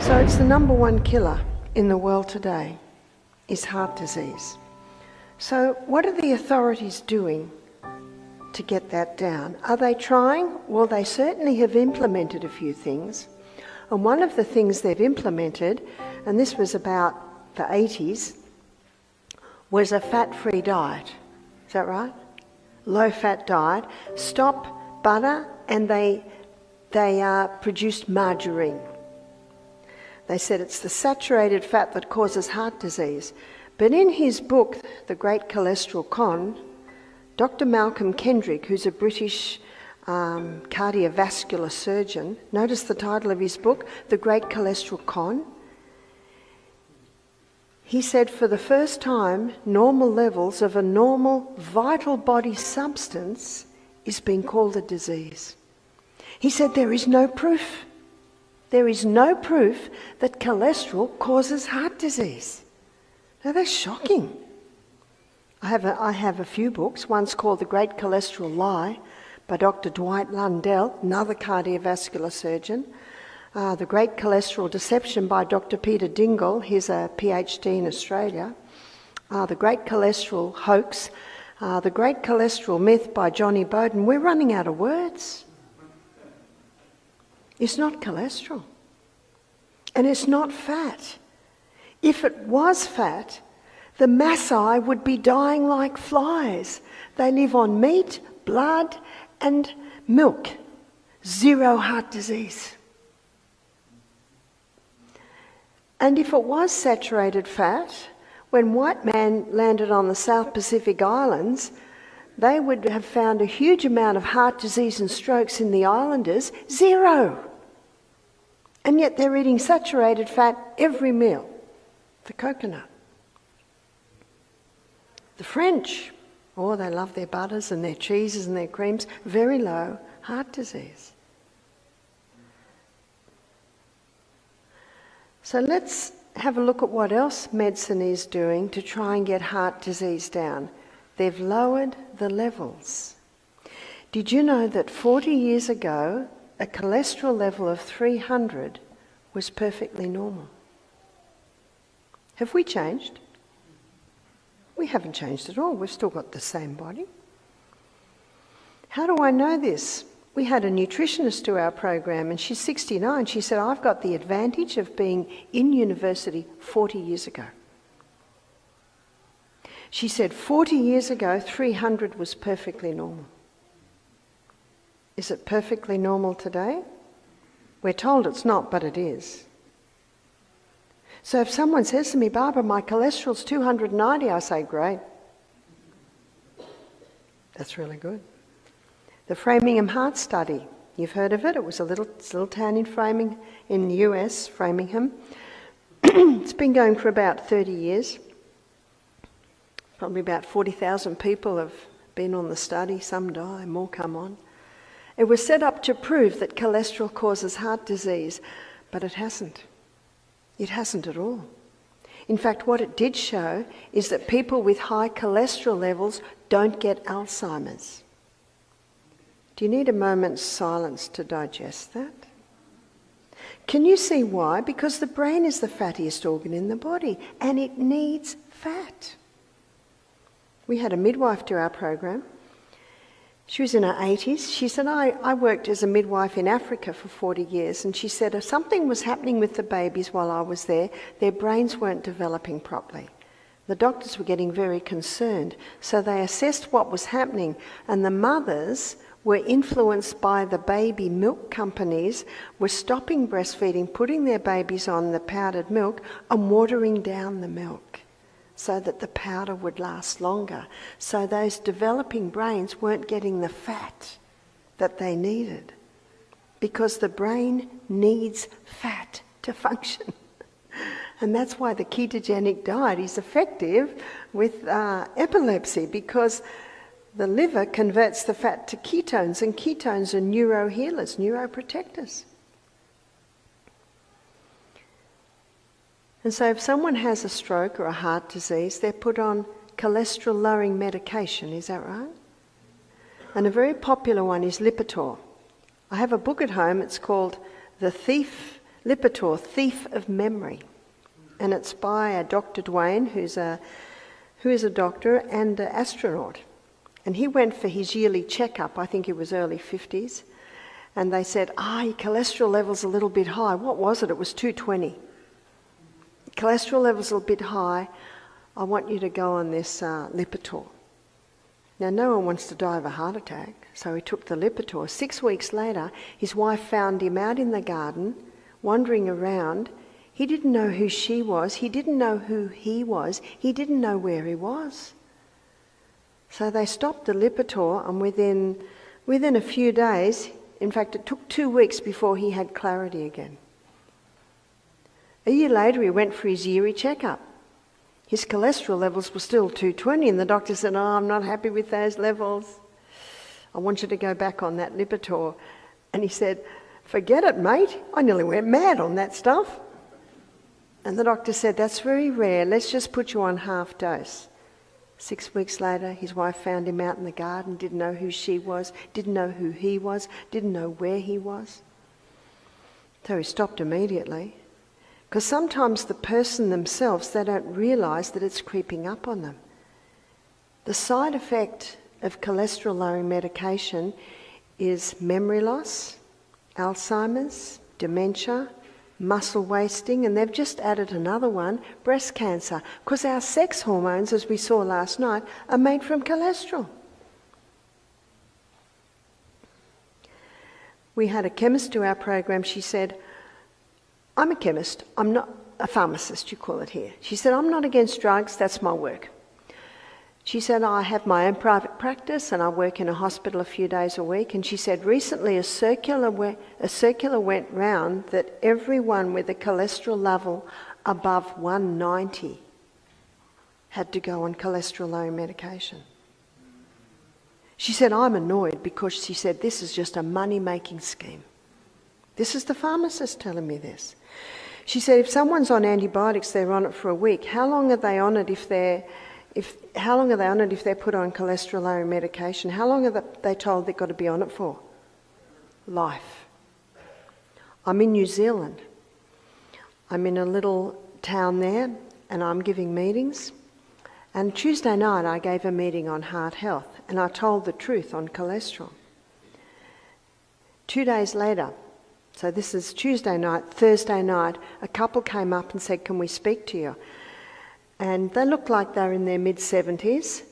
So it's the number one killer in the world today, is heart disease. So what are the authorities doing to get that down? Are they trying? Well, they certainly have implemented a few things. And one of the things they've implemented, and this was about the 80s, was a fat-free diet. Is that right? Low-fat diet. Stop butter, and they produced margarine. They said it's the saturated fat that causes heart disease. But in his book, The Great Cholesterol Con, Dr. Malcolm Kendrick, who's a British cardiovascular surgeon, notice the title of his book, The Great Cholesterol Con. He said for the first time, normal levels of a normal vital body substance is being called a disease. He said there is no proof. There is no proof that cholesterol causes heart disease. Now that's shocking. I have a few books. One's called The Great Cholesterol Lie by Dr. Dwight Lundell, another cardiovascular surgeon. The Great Cholesterol Deception by Dr. Peter Dingle, he's a PhD in Australia. The Great Cholesterol Hoax, The Great Cholesterol Myth by Johnny Bowden. We're running out of words. It's not cholesterol. And it's not fat. If it was fat, the Maasai would be dying like flies. They live on meat, blood, and milk. Zero heart disease. And if it was saturated fat, when white man landed on the South Pacific Islands, they would have found a huge amount of heart disease and strokes in the islanders. Zero. And yet they're eating saturated fat every meal. The coconut. The French, oh, they love their butters and their cheeses and their creams. Very low heart disease. So let's have a look at what else medicine is doing to try and get heart disease down. They've lowered the levels. Did you know that 40 years ago, a cholesterol level of 300 was perfectly normal? Have we changed? We haven't changed at all. We've still got the same body. How do I know this? We had a nutritionist to our program, and she's 69. She said, I've got the advantage of being in university 40 years ago. She said 40 years ago, 300 was perfectly normal. Is it perfectly normal today? We're told it's not, but it is. So if someone says to me, Barbara, my cholesterol's 290, I say, great. That's really good. The Framingham Heart Study, you've heard of it. It was a little town in the US, Framingham. It's been going for about 30 years. Probably about 40,000 people have been on the study. Some die, more come on. It was set up to prove that cholesterol causes heart disease, but it hasn't. It hasn't at all. In fact, what it did show is that people with high cholesterol levels don't get Alzheimer's. Do you need a moment's silence to digest that? Can you see why? Because the brain is the fattiest organ in the body, and it needs fat. We had a midwife to our program. She was in her 80s. She said, I worked as a midwife in Africa for 40 years, and she said if something was happening with the babies while I was there, their brains weren't developing properly. The doctors were getting very concerned, so they assessed what was happening, and the mothers were influenced by the baby milk companies, were stopping breastfeeding, putting their babies on the powdered milk and watering down the milk so that the powder would last longer. So those developing brains weren't getting the fat that they needed, because the brain needs fat to function. And that's why the ketogenic diet is effective with epilepsy, because the liver converts the fat to ketones, and ketones are neurohealers, neuroprotectors. And so if someone has a stroke or a heart disease, they're put on cholesterol-lowering medication, is that right? And a very popular one is Lipitor. I have a book at home, it's called The Thief Lipitor, Thief of Memory. And it's by a Dr. Dwayne, who is a doctor and an astronaut. And he went for his yearly checkup, I think it was early 50s, and they said, your cholesterol level's a little bit high. What was it? It was 220. Cholesterol level's a bit high. I want you to go on this Lipitor. Now, no one wants to die of a heart attack, so he took the Lipitor. 6 weeks later, his wife found him out in the garden, wandering around. He didn't know who she was. He didn't know who he was. He didn't know where he was. So they stopped the Lipitor, and within a few days, in fact, it took 2 weeks before he had clarity again. A year later, he went for his yearly checkup. His cholesterol levels were still 220, and the doctor said, I'm not happy with those levels. I want you to go back on that Lipitor. And he said, forget it, mate. I nearly went mad on that stuff. And the doctor said, that's very rare. Let's just put you on half dose. 6 weeks later, his wife found him out in the garden, didn't know who she was, didn't know who he was, didn't know where he was. So he stopped immediately. Because sometimes the person themselves, they don't realise that it's creeping up on them. The side effect of cholesterol-lowering medication is memory loss, Alzheimer's, dementia, muscle wasting, and they've just added another one, breast cancer, because our sex hormones, as we saw last night, are made from cholesterol. We had a chemist do our program. She said, I'm a chemist, I'm not a pharmacist, you call it here. She said, I'm not against drugs, that's my work. She said, I have my own private practice and I work in a hospital a few days a week. And she said, recently a circular went round that everyone with a cholesterol level above 190 had to go on cholesterol-lowering medication. She said, I'm annoyed because she said, this is just a money-making scheme. This is the pharmacist telling me this. She said, if someone's on antibiotics, they're on it for a week. How long are they on it if they're put on cholesterol-lowering medication? How long are they told they've got to be on it for? Life. I'm in New Zealand. I'm in a little town there, and I'm giving meetings. And Tuesday night, I gave a meeting on heart health, and I told the truth on cholesterol. 2 days later, so this is Tuesday night, Thursday night, a couple came up and said, can we speak to you? And they looked like they were in their mid-70s.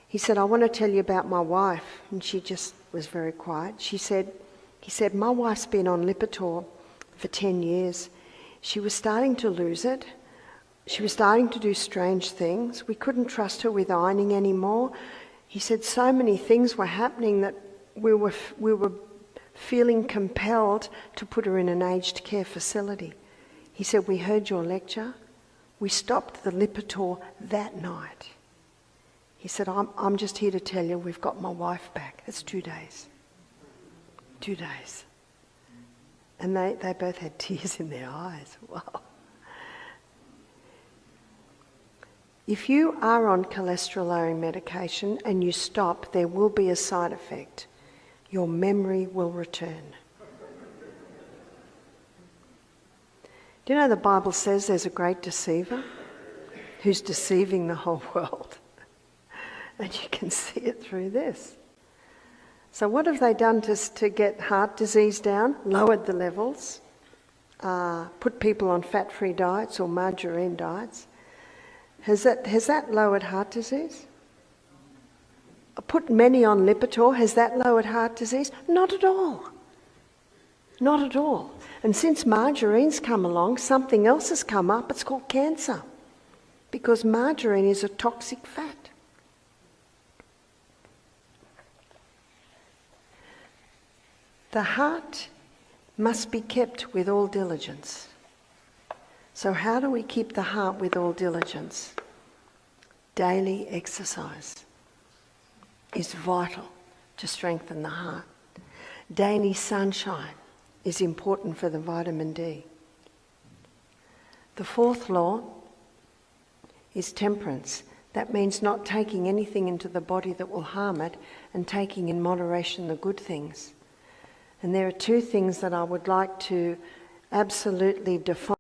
He said, I want to tell you about my wife. And she just was very quiet. He said, my wife's been on Lipitor for 10 years. She was starting to lose it. She was starting to do strange things. We couldn't trust her with ironing anymore. He said so many things were happening that we were feeling compelled to put her in an aged care facility. He said, we heard your lecture. We stopped the Lipitor that night. He said, I'm just here to tell you we've got my wife back. It's 2 days. 2 days. And they both had tears in their eyes. Wow. If you are on cholesterol-lowering medication and you stop, there will be a side effect. Your memory will return. Do you know the Bible says there's a great deceiver who's deceiving the whole world? And you can see it through this. So what have they done to get heart disease down? Lowered the levels, put people on fat-free diets or margarine diets. Has that lowered heart disease? Put many on Lipitor, has that lowered heart disease? Not at all. Not at all. And since margarine's come along, something else has come up. It's called cancer. Because margarine is a toxic fat. The heart must be kept with all diligence. So how do we keep the heart with all diligence? Daily exercise is vital to strengthen the heart. Daily sunshine is important for the vitamin D. The fourth law is temperance. That means not taking anything into the body that will harm it and taking in moderation the good things. And there are two things that I would like to absolutely define